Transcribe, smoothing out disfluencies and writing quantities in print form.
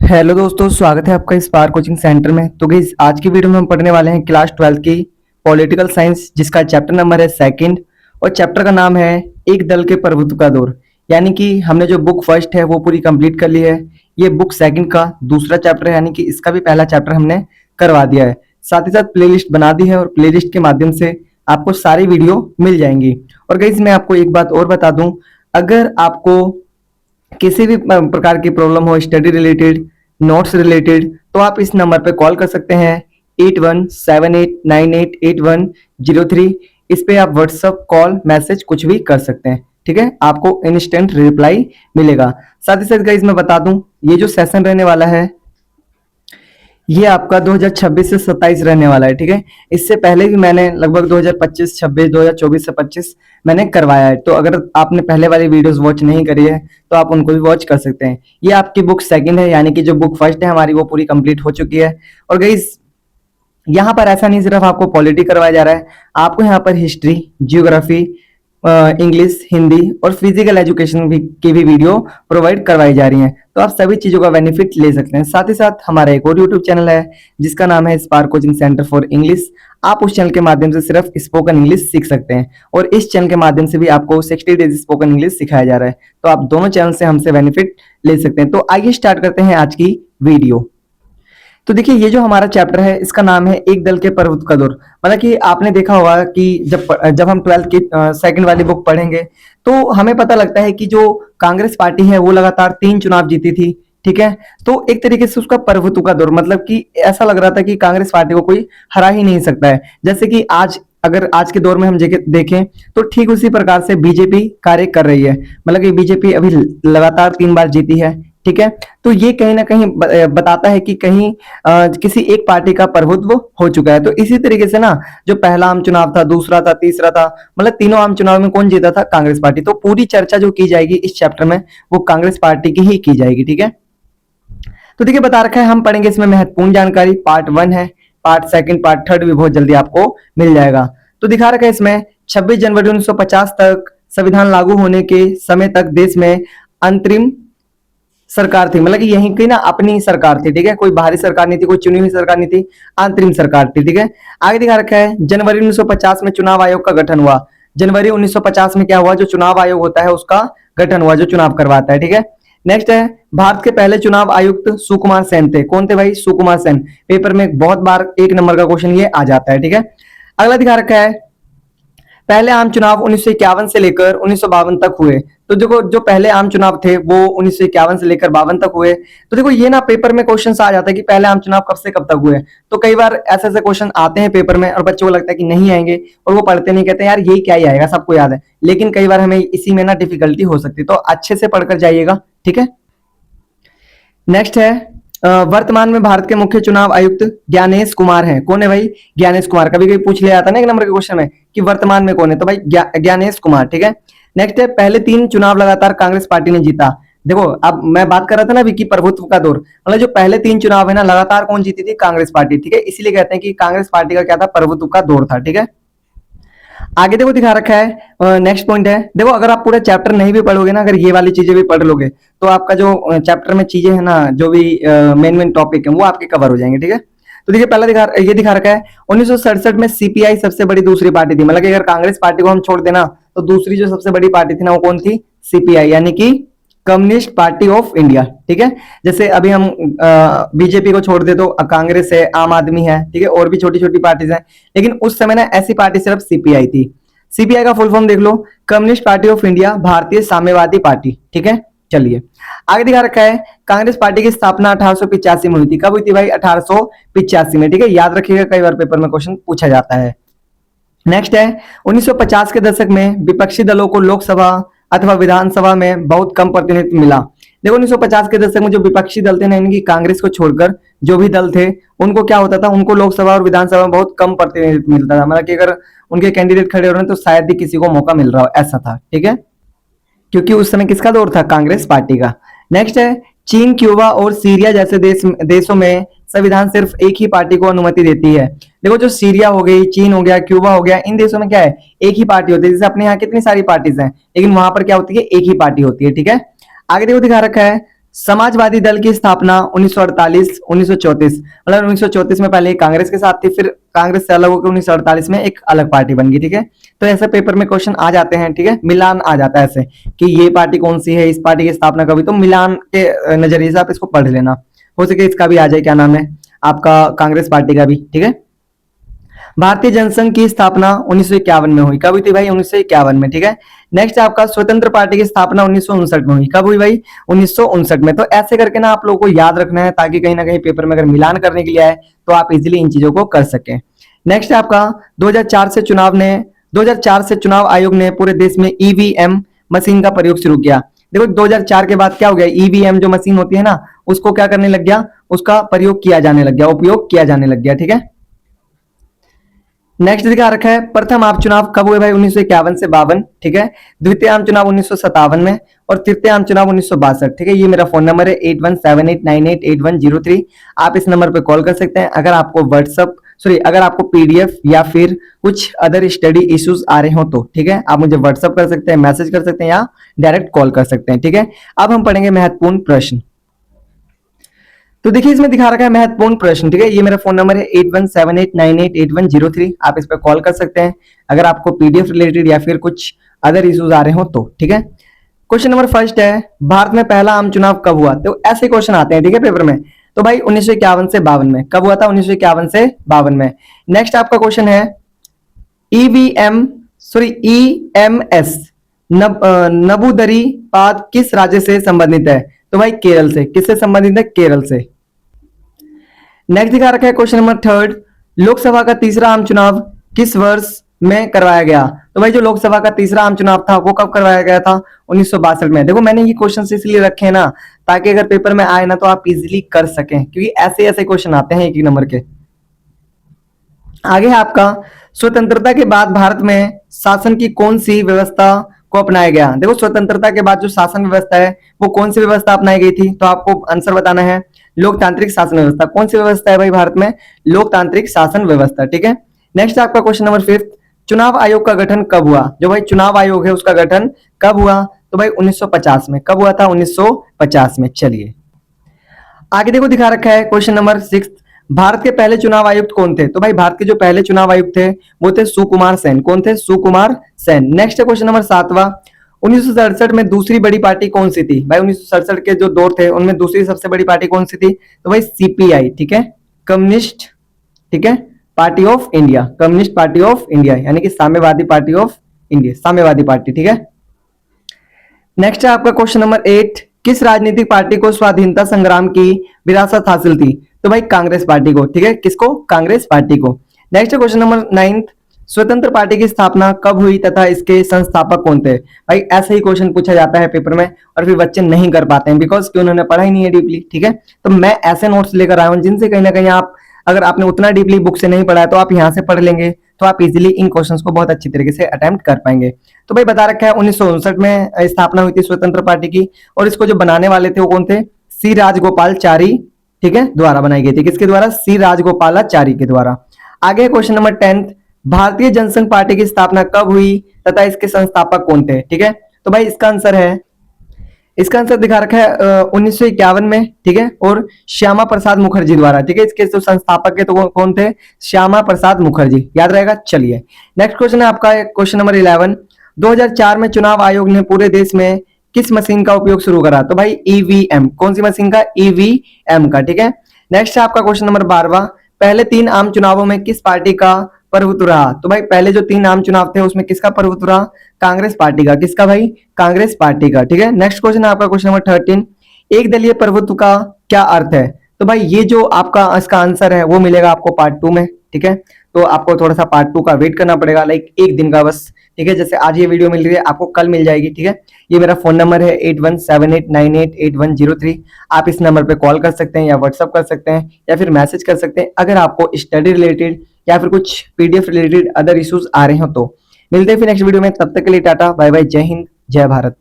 Hello दोस्तों, स्वागत है आपका स्पार्क कोचिंग सेंटर में। तो गाइस, आज की वीडियो में हम पढ़ने वाले हैं क्लास 12 की पॉलिटिकल साइंस, जिसका चैप्टर नंबर है सेकंड और चैप्टर का नाम है एक दल के प्रभुत्व का दौर। यानी कि हमने जो बुक फर्स्ट है वो पूरी कंप्लीट कर ली है। ये बुक सेकंड का दूसरा चैप्टर है, यानी कि इसका भी पहला चैप्टर हमने करवा दिया है। साथ ही साथ प्लेलिस्ट बना दी है और प्लेलिस्ट के माध्यम से आपको सारी वीडियो मिल जाएंगी। और गाइस, मैं आपको एक बात और बता दूं, अगर आपको किसी भी प्रकार की प्रॉब्लम हो, स्टडी रिलेटेड, नोट्स रिलेटेड, तो आप इस नंबर पे कॉल कर सकते हैं 8178988103। इस पे आप व्हाट्सअप, कॉल, मैसेज कुछ भी कर सकते हैं। ठीक है, आपको इंस्टेंट रिप्लाई मिलेगा। साथ ही साथ गाइस, मैं बता दूं, ये जो सेशन रहने वाला है ये आपका 2026 से 27 रहने वाला है। ठीक है, इससे पहले भी मैंने लगभग 2025, 26, 2024 से 25 मैंने करवाया है। तो अगर आपने पहले वाली वीडियोस वॉच नहीं करी है तो आप उनको भी वॉच कर सकते हैं। ये आपकी बुक सेकंड है, यानी कि जो बुक फर्स्ट है हमारी वो पूरी कंप्लीट हो चुकी है। और गाइस, यहाँ पर ऐसा नहीं सिर्फ आपको पॉलिटी करवाया जा रहा है, आपको यहाँ पर हिस्ट्री, जियोग्राफी, इंग्लिश, हिंदी और फिजिकल एजुकेशन की भी वीडियो प्रोवाइड करवाई जा रही हैं। तो आप सभी चीज़ों का बेनिफिट ले सकते हैं। साथ ही साथ हमारा एक और यूट्यूब चैनल है जिसका नाम है spark coaching centre for English. आप उस चैनल के माध्यम से सिर्फ स्पोकन इंग्लिश सीख सकते हैं और इस चैनल के माध्यम से भी आपको 60 डेज स्पोकन इंग्लिश सिखाया जा रहा है। तो आप दोनों चैनल से हमसे बेनिफिट ले सकते हैं। तो आइए स्टार्ट करते हैं आज की वीडियो। तो देखिए, ये जो हमारा चैप्टर है इसका नाम है एक दल के प्रभुत्व का दौर। मतलब कि आपने देखा होगा कि जब हम 12th की सेकंड वाली बुक पढ़ेंगे तो हमें पता लगता है कि जो कांग्रेस पार्टी है वो लगातार 3 चुनाव जीती थी। ठीक है, तो एक तरीके से उसका प्रभुत्व का दौर, मतलब कि ऐसा लग रहा था कि कांग्रेस पार्टी को कोई हरा ही नहीं सकता है। जैसे कि अगर आज के दौर में हम देखें तो ठीक उसी प्रकार से बीजेपी कार्य कर रही है। मतलब कि बीजेपी अभी लगातार 3 बार जीती है। ठीक है, तो ये कहीं ना कहीं बताता है कि कहीं किसी एक पार्टी का प्रभुत्व हो चुका है। तो इसी तरीके से ना, जो पहला आम चुनाव था, दूसरा था, तीसरा था, मतलब तीनों आम चुनाव में कौन जीता था? कांग्रेस पार्टी। तो पूरी चर्चा जो की जाएगी इस चैप्टर में वो कांग्रेस पार्टी की ही की जाएगी। ठीक है, तो देखिए, बता रखा है हम पढ़ेंगे इसमें महत्वपूर्ण जानकारी। पार्ट 1 है, पार्ट सेकंड, पार्ट थर्ड भी बहुत जल्दी आपको मिल जाएगा। तो दिखा रखा है इसमें 26 जनवरी 1950 तक संविधान लागू होने के समय तक देश में अंतरिम सरकार थी। मतलब कि यहीं की ना अपनी सरकार थी। ठीक है, कोई बाहरी सरकार नहीं थी, कोई चुनी हुई सरकार नहीं थी, अंतरिम सरकार थी। ठीक है, आगे दिखा रखा है जनवरी 1950 में चुनाव आयोग का गठन हुआ। जनवरी 1950 में क्या हुआ? जो चुनाव आयोग होता है उसका गठन हुआ, जो चुनाव करवाता है। ठीक है, नेक्स्ट है भारत के पहले चुनाव आयुक्त सुकुमार सेन थे। कौन थे भाई? सुकुमार सेन। पेपर में बहुत बार 1 नंबर का क्वेश्चन ये आ जाता है। ठीक है, अगला दिखा रखा है पहले आम चुनाव 1951 से लेकर 1952 तक हुए। तो देखो, जो पहले आम चुनाव थे वो 1951 से लेकर 52 तक हुए। तो देखो, ये ना पेपर में क्वेश्चन आ जाता है कि पहले आम चुनाव कब से कब तक हुए। तो कई बार ऐसे ऐसे क्वेश्चन आते हैं पेपर में और बच्चों को लगता है कि नहीं आएंगे और वो पढ़ते नहीं, कहते हैं यार यही क्या ही आएगा, सबको याद है। लेकिन कई बार हमें इसी में ना डिफिकल्टी हो सकती है, तो अच्छे से पढ़कर जाइएगा। ठीक है, नेक्स्ट है वर्तमान में भारत के मुख्य चुनाव आयुक्त ज्ञानेश कुमार हैं। कौन है भाई? ज्ञानेश कुमार। कभी कभी पूछ लिया जाता है ना 1 नंबर के क्वेश्चन में कि वर्तमान में कौन है, तो भाई ज्ञानेश कुमार। ठीक है, नेक्स्ट है पहले 3 चुनाव लगातार कांग्रेस पार्टी ने जीता। देखो, अब मैं बात कर रहा था ना विकी प्रभुत्व का दौर, मतलब जो पहले 3 चुनाव है ना लगातार कौन जीती थी? कांग्रेस पार्टी। ठीक है, इसीलिए कहते हैं कि कांग्रेस पार्टी का क्या था? प्रभुत्व का दौर था। ठीक है, आगे देखो दिखा रखा है नेक्स्ट पॉइंट है। देखो, अगर आप पूरा चैप्टर नहीं भी पढ़ोगे ना, अगर ये वाली चीजें भी पढ़ लोगे तो आपका जो चैप्टर में चीजें है ना, जो भी मेन मेन टॉपिक है वो आपके कवर हो जाएंगे। ठीक है, तो देखिए, पहला ये दिखा रखा है 1967 में सीपीआई सबसे बड़ी दूसरी पार्टी थी। मतलब कि अगर कांग्रेस पार्टी को हम छोड़ देना तो दूसरी जो सबसे बड़ी पार्टी थी ना वो कौन थी? सीपीआई, यानी कि कम्युनिस्ट पार्टी ऑफ इंडिया। ठीक है, जैसे अभी हम बीजेपी को छोड़ दे तो कांग्रेस है, आम आदमी है, ठीक है, और भी छोटी छोटी पार्टीज हैं। लेकिन उस समय ना ऐसी पार्टी सिर्फ सीपीआई थी। सीपीआई का फुल फॉर्म देख लो, कम्युनिस्ट पार्टी ऑफ इंडिया, भारतीय साम्यवादी पार्टी। ठीक है, चलिए आगे दिखा रखा है कांग्रेस पार्टी की स्थापना 1885 में हुई थी। कब हुई थी भाई? 1885 में। ठीक है, याद रखिएगा, कई बार पेपर में क्वेश्चन पूछा जाता है। नेक्स्ट है 1950 के दशक में विपक्षी दलों को लोकसभा अथवा विधानसभा में बहुत कम प्रतिनिधित्व मिला। देखो, 1950 के दशक में जो विपक्षी दल थे ना, इनकी कांग्रेस को छोड़कर जो भी दल थे उनको क्या होता था? उनको लोकसभा और विधानसभा में बहुत कम प्रतिनिधित्व मिलता था। मतलब कि अगर उनके कैंडिडेट खड़े हो रहे हैं तो शायद ही किसी को मौका मिल रहा हो, ऐसा था। ठीक है, क्योंकि उस समय किसका दौर था? कांग्रेस पार्टी का। नेक्स्ट है चीन, क्यूबा और सीरिया जैसे देशों में संविधान सिर्फ एक ही पार्टी को अनुमति देती है। देखो, जो सीरिया हो गई, चीन हो गया, क्यूबा हो गया, इन देशों में क्या है? एक ही पार्टी होती है। जैसे अपने यहाँ कितनी सारी पार्टीज हैं, लेकिन वहां पर क्या होती है? एक ही पार्टी होती है। ठीक है, आगे देखो दिखा रखा है समाजवादी दल की स्थापना 1948 1934, मतलब 1934 में पहले कांग्रेस के साथ थी, फिर कांग्रेस से अलग होकर 1948 में एक अलग पार्टी बन गई। ठीक है, तो ऐसे पेपर में क्वेश्चन आ जाते हैं। ठीक है, मिलान आ जाता है ऐसे कि ये पार्टी कौन सी है, इस पार्टी की स्थापना कभी, तो मिलान के नजरिए से आप इसको पढ़ लेना। हो सके इसका भी आ जाए, क्या नाम है आपका, कांग्रेस पार्टी का भी। ठीक है, भारतीय जनसंघ की स्थापना 1951 में हुई। कब हुई थी भाई? 1951 में। ठीक है, नेक्स्ट आपका स्वतंत्र पार्टी की स्थापना 1959 में हुई। कब हुई भाई? 1959 में। तो ऐसे करके ना आप लोगों को याद रखना है, ताकि कहीं ना कहीं पेपर में अगर मिलान करने के लिए आए तो आप इजीली इन चीजों को कर सकें। नेक्स्ट आपका 2004 से चुनाव आयोग ने पूरे देश में ईवीएम मशीन का प्रयोग शुरू किया। देखो 2004 के बाद क्या हो गया, ईवीएम जो मशीन होती है ना, उसको क्या करने लग गया, उसका प्रयोग किया जाने लग गया, उपयोग किया जाने लग गया। ठीक है, नेक्स्ट दिखा रखा है प्रथम आम चुनाव कब हुए भाई? 1951 से 52। ठीक है, द्वितीय आम चुनाव 1957 में, और तृतीय आम चुनाव 1962। ठीक है, ये मेरा फोन नंबर है 8178988103। आप इस नंबर पे कॉल कर सकते हैं। अगर आपको पीडीएफ या फिर कुछ अदर स्टडी इश्यूज आ रहे हो तो ठीक है, आप मुझे व्हाट्सअप कर सकते हैं, मैसेज कर सकते हैं, या डायरेक्ट कॉल कर सकते हैं। ठीक है, अब हम पढ़ेंगे महत्वपूर्ण प्रश्न। तो देखिए इसमें दिखा रखा है महत्वपूर्ण प्रश्न। ठीक है, ये मेरा फोन नंबर है 8178988103। आप इस पर कॉल कर सकते हैं अगर आपको पीडीएफ रिलेटेड या फिर कुछ अदर इश्यूज आ रहे हो तो। ठीक है, क्वेश्चन नंबर फर्स्ट है, भारत में पहला आम चुनाव कब हुआ? तो ऐसे क्वेश्चन आते हैं ठीक है पेपर में। तो भाई 1951 से 52 में। कब हुआ था? 1951 से 52 में। नेक्स्ट आपका क्वेश्चन है ईएमएस नबूदरीपाद किस राज्य से संबंधित है? तो भाई केरल से। किससे संबंधित है? केरल से। नेक्स्ट दिखा रखा है क्वेश्चन नंबर थर्ड, लोकसभा का तीसरा आम चुनाव किस वर्ष में करवाया गया? तो भाई जो लोकसभा का तीसरा आम चुनाव था वो कब करवाया गया था? 1962 में। देखो मैंने ये क्वेश्चन इसलिए रखे हैं ना, ताकि अगर पेपर में आए ना तो आप इजीली कर सकें, क्योंकि ऐसे ऐसे क्वेश्चन आते हैं एक एक नंबर के। आगे है आपका स्वतंत्रता के बाद भारत में शासन की कौन सी व्यवस्था को अपनाया गया? देखो स्वतंत्रता के बाद जो शासन व्यवस्था है वो कौन सी व्यवस्था अपनाई गई थी? तो आपको आंसर बताना है लोकतांत्रिक शासन व्यवस्था। कौन सी व्यवस्था है भाई भारत में? लोकतांत्रिक शासन व्यवस्था। ठीक है, नेक्स्ट आपका क्वेश्चन नंबर फिफ्थ, चुनाव आयोग का गठन कब हुआ? जो भाई चुनाव आयोग है उसका गठन कब हुआ? तो भाई 1950 में। कब हुआ था? 1950 में। चलिए आगे देखो दिखा रखा है क्वेश्चन नंबर सिक्स, भारत के पहले चुनाव आयुक्त कौन थे? तो भाई भारत के जो पहले चुनाव आयुक्त थे वो थे सुकुमार सेन। कौन थे? Sukumar Sen. Next question number सातवां, 1967 में दूसरी बड़ी पार्टी कौन सी थी? भाई 1967 के जो दौर थे उनमें दूसरी सबसे बड़ी पार्टी कौन सी थी? तो भाई सीपीआई। ठीक है, कम्युनिस्ट, ठीक है, party of India, communist party of India, यानी कि साम्यवादी पार्टी ऑफ इंडिया, साम्यवादी पार्टी। ठीक है, नेक्स्ट है आपका क्वेश्चन नंबर 8, किस राजनीतिक पार्टी को स्वाधीनता संग्राम की विरासत हासिल थी? तो भाई कांग्रेस पार्टी को। ठीक है, किसको? कांग्रेस पार्टी को। नेक्स्ट क्वेश्चन नंबर 9, स्वतंत्र पार्टी की स्थापना कब हुई तथा इसके संस्थापक कौन थे? भाई ऐसे ही क्वेश्चन पूछा जाता है पेपर में और फिर बच्चे नहीं कर पाते हैं, बिकॉज कि उन्होंने पढ़ा ही नहीं है डीपली। ठीक है, तो मैं ऐसे नोट्स लेकर आया हूं जिनसे कहीं ना कहीं आप, अगर आपने उतना डीपली बुक से नहीं पढ़ा है तो आप यहाँ से पढ़ लेंगे, तो आप इजीली इन क्वेश्चंस को बहुत अच्छी तरीके से अटेम्प्ट कर पाएंगे। तो भाई बता रखा है 1959 में स्थापना हुई थी स्वतंत्र पार्टी की, और इसको जो बनाने वाले थे वो कौन थे? सी राजगोपालाचारी, ठीक है, द्वारा बनाई गई थी। किसके द्वारा? सी राजगोपालाचारी के द्वारा। आगे क्वेश्चन नंबर 10, भारतीय जनसंघ पार्टी की स्थापना कब हुई तथा इसके संस्थापक कौन थे? ठीक है, तो भाई इसका आंसर है, इसका आंसर दिखा रखा है 1951 में। ठीक है, और श्यामा प्रसाद मुखर्जी द्वारा। ठीक है, इसके जो संस्थापक है तो कौन थे? श्यामा प्रसाद मुखर्जी, याद रहेगा। चलिए नेक्स्ट क्वेश्चन है आपका क्वेश्चन नंबर 11, 2004 में चुनाव आयोग ने पूरे देश में किस मशीन का उपयोग शुरू करा? तो भाई ईवीएम। कौन सी मशीन का? ईवीएम का। ठीक है, नेक्स्ट है आपका क्वेश्चन नंबर 12, पहले 3 आम चुनावों में किस पार्टी का प्रभुत्व रहा? तो भाई पहले जो 3 आम चुनाव थे उसमें किसका प्रभुत्व रहा? कांग्रेस पार्टी का। किसका भाई? कांग्रेस पार्टी का। ठीक है, नेक्स्ट क्वेश्चन है आपका क्वेश्चन नंबर 13, एक दलीय प्रभुत्व का क्या अर्थ है? तो भाई ये जो आपका इसका आंसर है वो मिलेगा आपको पार्ट 2 में। ठीक है, तो आपको थोड़ा सा पार्ट 2 का वेट करना पड़ेगा, लाइक एक दिन का बस। ठीक है, जैसे आज ये वीडियो मिल रही है आपको कल मिल जाएगी। ठीक है, ये मेरा फोन नंबर है 8178988103। आप इस नंबर पे कॉल कर सकते हैं या व्हाट्सअप कर सकते हैं या फिर मैसेज कर सकते हैं अगर आपको स्टडी रिलेटेड या फिर कुछ पीडीएफ रिलेटेड अदर इश्यूज आ रहे हो तो। मिलते हैं फिर नेक्स्ट वीडियो में, तब तक के लिए टाटा बाय बाय, जय हिंद जय भारत।